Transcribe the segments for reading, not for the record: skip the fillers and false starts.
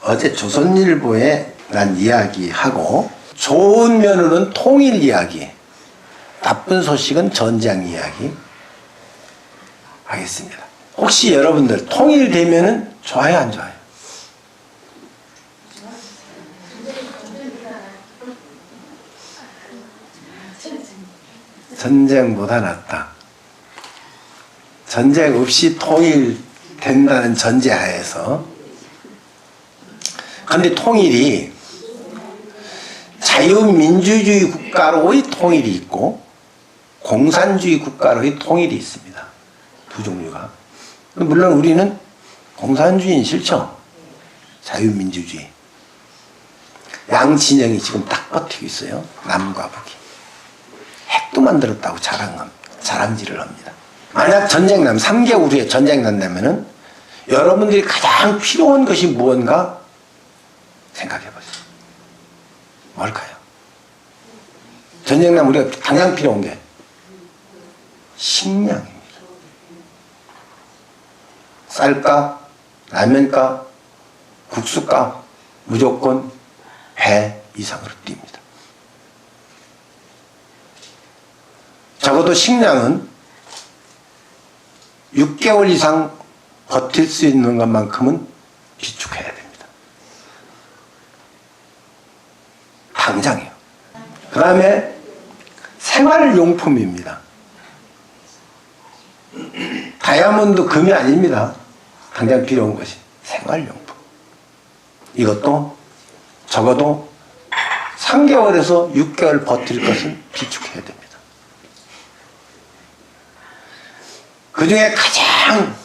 어제 조선일보에 난 이야기하고 좋은 면으로는 통일 이야기, 나쁜 소식은 전쟁 이야기 하겠습니다. 혹시 여러분들 통일되면은 좋아요, 안 좋아요? 전쟁보다 낫다. 전쟁 없이 통일된다는 전제하에서. 그런데 통일이 자유민주주의 국가로의 통일이 있고 공산주의 국가로의 통일이 있습니다. 두 종류가. 물론 우리는 공산주의는 싫죠. 자유민주주의. 양 진영이 지금 딱 버티고 있어요. 남과 북이. 핵도 만들었다고 자랑질을 합니다. 만약 전쟁 나면 3개월 후에 전쟁 난다면은 여러분들이 가장 필요한 것이 무언가 생각해 보세요. 뭘까요? 전쟁 나면 우리가 당장 필요한 게 식량입니다. 쌀값, 라면값, 국수값 무조건 배 이상으로 뜁니다. 적어도 식량은 6개월 이상 버틸 수 있는 것만큼은 비축해야 됩니다. 당장이요. 그 다음에 생활용품입니다. 다이아몬드, 금이 아닙니다. 당장 필요한 것이 생활용품. 이것도 적어도 3개월에서 6개월 버틸 것은 비축해야 됩니다. 그 중에 가장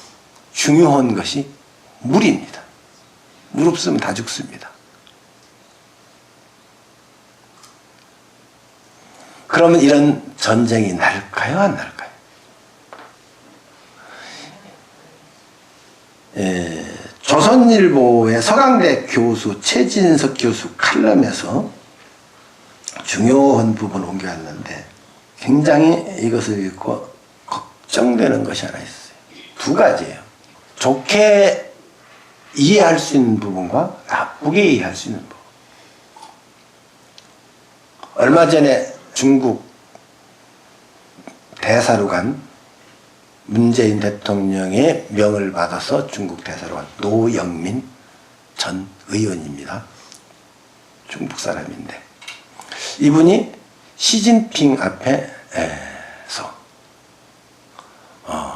중요한 것이 물입니다. 물 없으면 다 죽습니다. 그러면 이런 전쟁이 날까요, 안 날까요? 조선일보의 서강대 교수, 최진석 교수 칼럼에서 중요한 부분 옮겨왔는데 굉장히 이것을 읽고 걱정되는 것이 하나 있어요. 두 가지예요. 좋게 이해할 수 있는 부분과 나쁘게 이해할 수 있는 부분. 얼마 전에 중국 대사로 간 문재인 대통령의 명을 받아서 중국 대사로 간 노영민 전 의원입니다. 중국 사람인데 이분이 시진핑 앞에서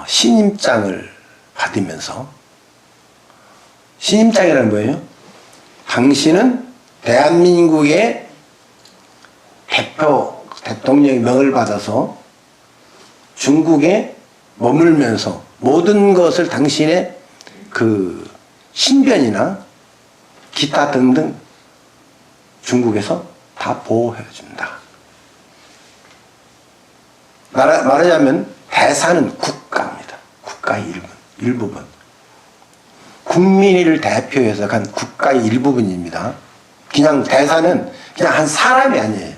신임장을 받으면서, 신임장이라는 뭐예요? 당신은 대한민국의 대통령의 명을 받아서 중국에 머물면서 모든 것을 당신의 그 신변이나 기타 등등 중국에서 다 보호해준다. 말하자면 대사는 국가입니다. 국가의 일부분. 국민을 대표해서 간 국가의 일부분입니다. 그냥 대사는 그냥 한 사람이 아니에요.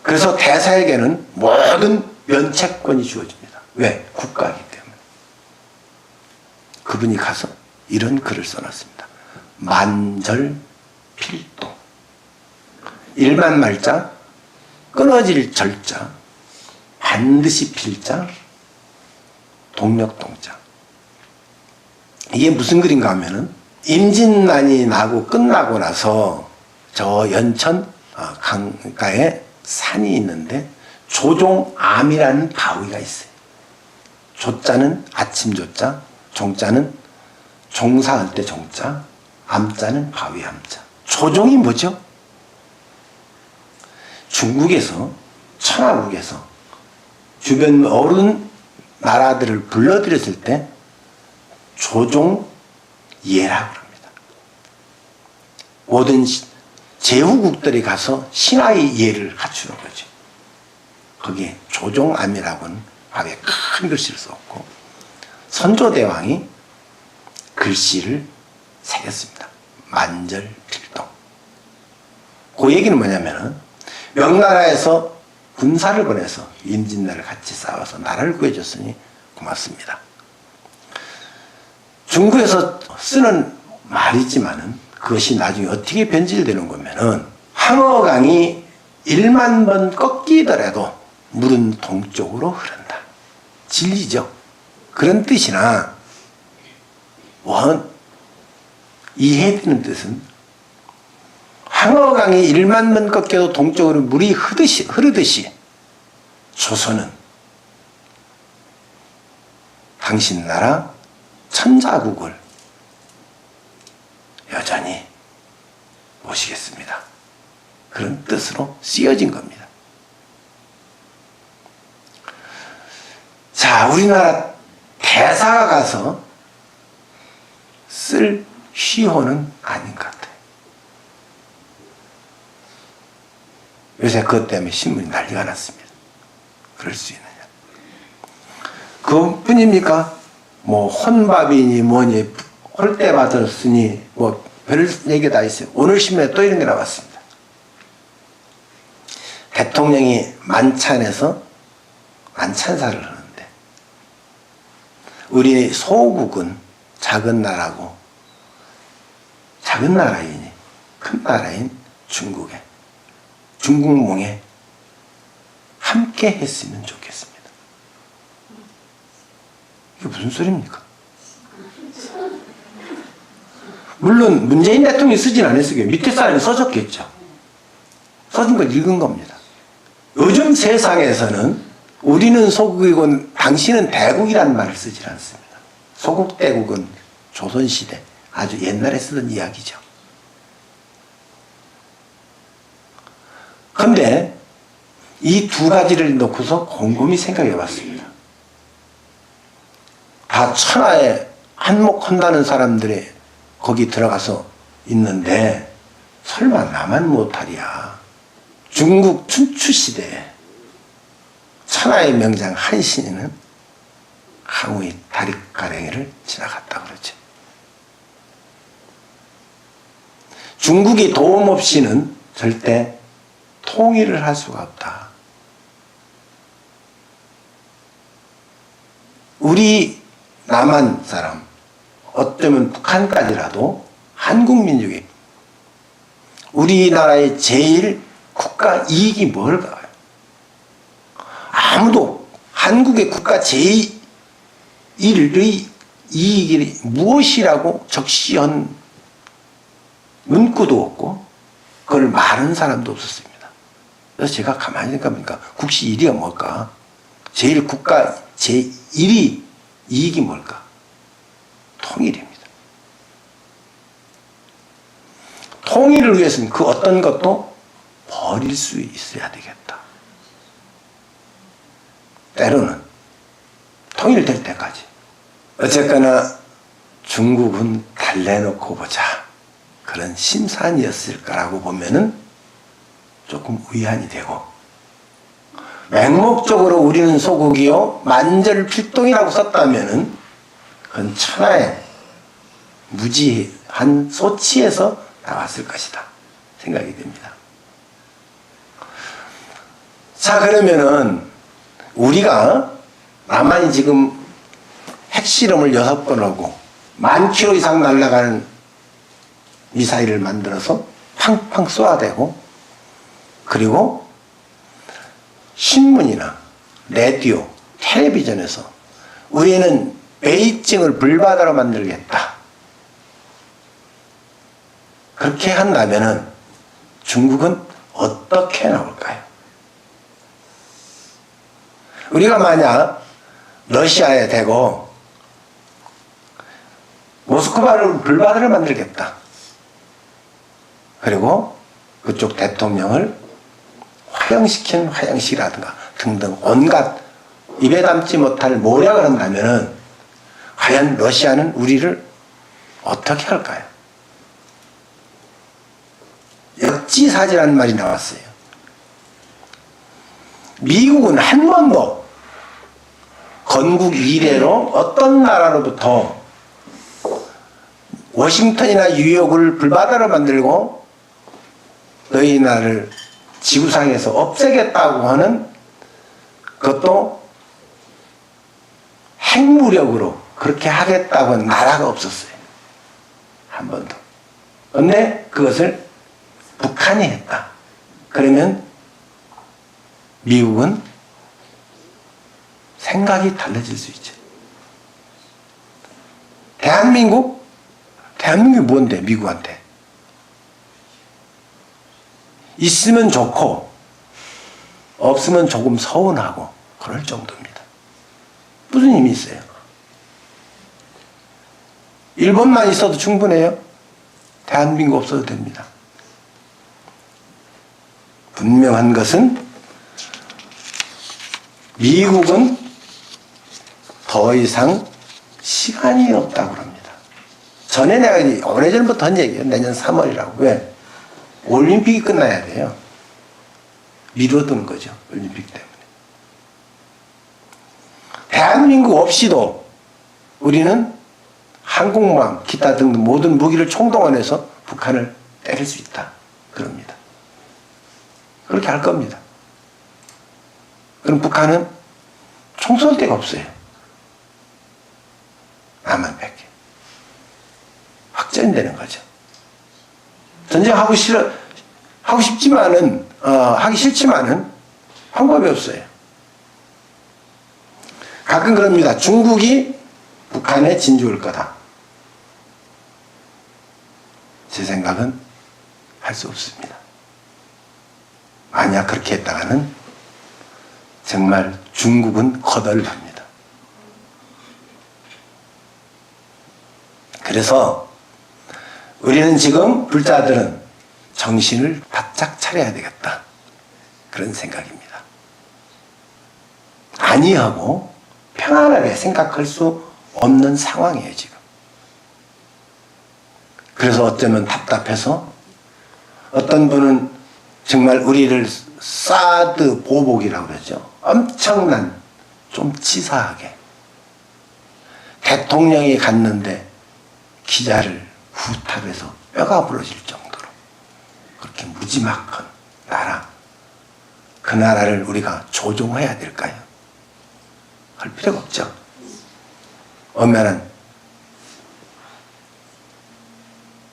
그래서 대사에게는 모든 면책권이 주어집니다. 왜? 국가이기 때문에. 그분이 가서 이런 글을 써놨습니다. 만절필동. 일만 말자, 끊어질 절자, 반드시 필자, 동력동자. 이게 무슨 글인가 하면은 임진난이 나고 끝나고 나서 저 연천 강가에 산이 있는데 조종암이라는 바위가 있어요. 조자는 아침 조자, 종자는 종사할 때 종자, 암자는 바위 암자. 조종이 뭐죠? 중국에서, 천하국에서 주변 어른 나라들을 불러들였을 때 조종예라고 합니다. 모든 제후국들이 가서 신하의 예를 갖추는 거죠. 거기에 조종암이라고는 바위에 큰 글씨를 썼고 선조대왕이 글씨를 새겼습니다. 만절필동. 그 얘기는 뭐냐면은 명나라에서 군사를 보내서 임진왜란을 같이 싸워서 나라를 구해줬으니 고맙습니다. 중국에서 쓰는 말이지만은 그것이 나중에 어떻게 변질되는 거면은 항어강이 1만 번 꺾이더라도 물은 동쪽으로 흐른다. 진리죠. 그런 뜻이나 이해되는 뜻은 항어강이 1만 번 꺾여도 동쪽으로 물이 흐르듯이 조선은 당신 나라 천자국을 여전히 모시겠습니다. 그런 뜻으로 쓰여진 겁니다. 자, 우리나라 대사가 가서 쓸 시호는 아닌 것 같아요. 요새 그것 때문에 신문이 난리가 났습니다. 그럴 수 있느냐. 그뿐입니까? 뭐 혼밥이니 뭐니 홀대 받았으니 뭐 별 얘기 다 있어요. 오늘 신문에 또 이런 게 나왔습니다. 대통령이 만찬에서 만찬사를 하는데 우리 소국은 작은 나라고 작은 나라이니 큰 나라인 중국에 중국몽에 함께 했으면 좋겠습니다. 이게 무슨 소리입니까? 물론 문재인 대통령이 쓰진 않았어요. 밑에 사람이 써줬겠죠. 써준 걸 읽은 겁니다. 요즘 세상에서는 우리는 소국이고 당신은 대국이라는 말을 쓰지 않습니다. 소국 대국은 조선시대 아주 옛날에 쓰던 이야기죠. 그런데 이 두 가지를 놓고서 곰곰이 생각해 봤습니다. 다 천하에 한몫한다는 사람들이 거기 들어가서 있는데 설마 나만 못하랴. 중국 춘추시대에 천하의 명장 한신이는 항우의 다리가랭이를 지나갔다 그러죠. 중국이 도움 없이는 절대 통일을 할 수가 없다. 우리 남한 사람, 어쩌면 북한까지라도 한국 민족이 우리나라의 제일 국가 이익이 뭘까요? 아무도 한국의 국가 제1의 이익이 무엇이라고 적시한 문구도 없고 그걸 말하는 사람도 없었습니다. 그래서 제가 가만히 생각해보니까 국시 1위가 뭘까? 제일 국가 제1위 이익이 뭘까? 통일입니다. 통일을 위해서는 그 어떤 것도 버릴 수 있어야 되겠다. 때로는 통일될 때까지. 어쨌거나 중국은 달래놓고 보자. 그런 심산이었을 거라고 보면은 조금 위안이 되고, 맹목적으로 우리는 소국이요 만절필동이라고 썼다면은 그건 천하의 무지한 소치에서 나왔을 것이다 생각이 됩니다. 자, 그러면은 우리가 남한이 지금 핵실험을 6번 하고 10,000km 이상 날아가는 미사일을 만들어서 팡팡 쏘아대고, 그리고 신문이나 라디오, 텔레비전에서 우리는 베이징을 불바다로 만들겠다. 그렇게 한다면은 중국은 어떻게 나올까요? 우리가 만약 러시아에 대고 모스크바를 불바다로 만들겠다. 그리고 그쪽 대통령을 화형시킨 화형식이라든가 등등 온갖 입에 담지 못할 모략을 한다면은 과연 러시아는 우리를 어떻게 할까요? 역지사지라는 말이 나왔어요. 미국은 한 번도 건국 이래로 어떤 나라로부터 워싱턴이나 뉴욕을 불바다로 만들고 너희 나라를 지구상에서 없애겠다고 하는, 그것도 핵무력으로 그렇게 하겠다고 한 나라가 없었어요. 한 번도. 근데 그것을 북한이 했다. 그러면 미국은 생각이 달라질 수 있죠. 대한민국이 뭔데, 미국한테? 있으면 좋고, 없으면 조금 서운하고, 그럴 정도입니다. 무슨 힘이 있어요? 일본만 있어도 충분해요. 대한민국 없어도 됩니다. 분명한 것은 미국은 더 이상 시간이 없다고 합니다. 전에 내가 오래전부터 한 얘기예요. 내년 3월이라고. 왜? 올림픽이 끝나야 돼요. 미뤄둔 거죠. 올림픽 때문에. 대한민국 없이도 우리는 항공모함, 기타 등등 모든 무기를 총동원해서 북한을 때릴 수 있다. 그럽니다. 그렇게 할 겁니다. 그럼 북한은 총 쏠 데가 없어요. 남한밖에. 확전되는 거죠. 전쟁하고 하고 싶지만은, 하기 싫지만은 방법이 없어요. 가끔 그럽니다. 중국이 북한에 진주할 거다. 제 생각은 할 수 없습니다. 만약 그렇게 했다가는 정말 중국은 거덜납니다. 그래서 우리는 지금 불자들은 정신을 바짝 차려야 되겠다. 그런 생각입니다. 안이하고 평안하게 생각할 수 없는 상황이에요, 지금. 그래서 어쩌면 답답해서 어떤 분은 정말 우리를 사드 보복이라고 그러죠. 엄청난, 좀 치사하게. 대통령이 갔는데 기자를 후탑해서 뼈가 부러질 정도로 그렇게 무지막한 나라, 그 나라를 우리가 조종해야 될까요? 할 필요가 없죠. 엄연한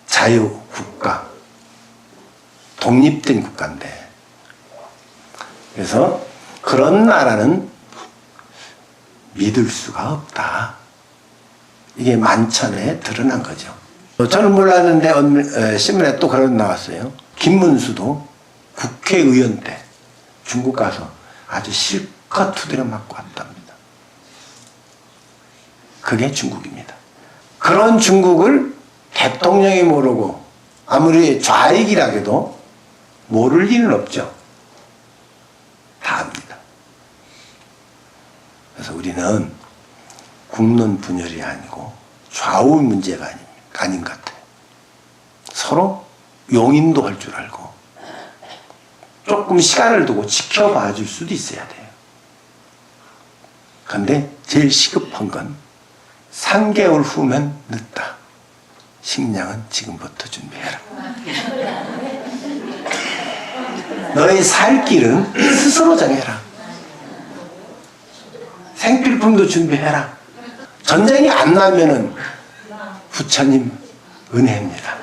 자유국가, 독립된 국가인데, 그래서 그런 나라는 믿을 수가 없다. 이게 만천에 드러난 거죠. 저는 몰랐는데 신문에 또 그런 나왔어요. 김문수도 국회의원 때 중국 가서 아주 실컷 두드려 맞고 왔답니다. 그게 중국입니다. 그런 중국을 대통령이 모르고 아무리 좌익이라 해도 모를 일은 없죠. 다 압니다. 그래서 우리는 국론 분열이 아니고 좌우 문제가 아닌 것 같아요. 서로 용인도 할 줄 알고 조금 시간을 두고 지켜봐 줄 수도 있어야 돼요. 그런데 제일 시급한 건 3개월 후면 늦다. 식량은 지금부터 준비해라. 너의 살 길은 스스로 정해라. 생필품도 준비해라. 전쟁이 안 나면은 부처님 은혜입니다.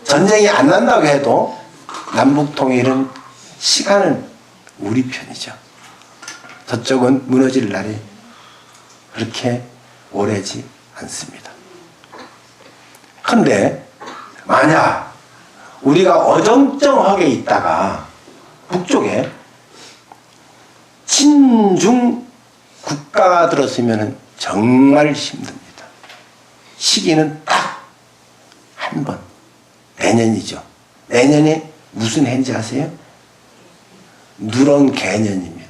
전쟁이 안 난다고 해도 남북 통일은 시간은 우리 편이죠. 저쪽은 무너질 날이 그렇게 오래지 않습니다. 그런데 만약 우리가 어정쩡하게 있다가 북쪽에 친중 국가가 들었으면 정말 힘듭니다. 시기는 딱 한 번, 내년이죠. 내년에 무슨 해인지 아세요? 누런 개년입니다.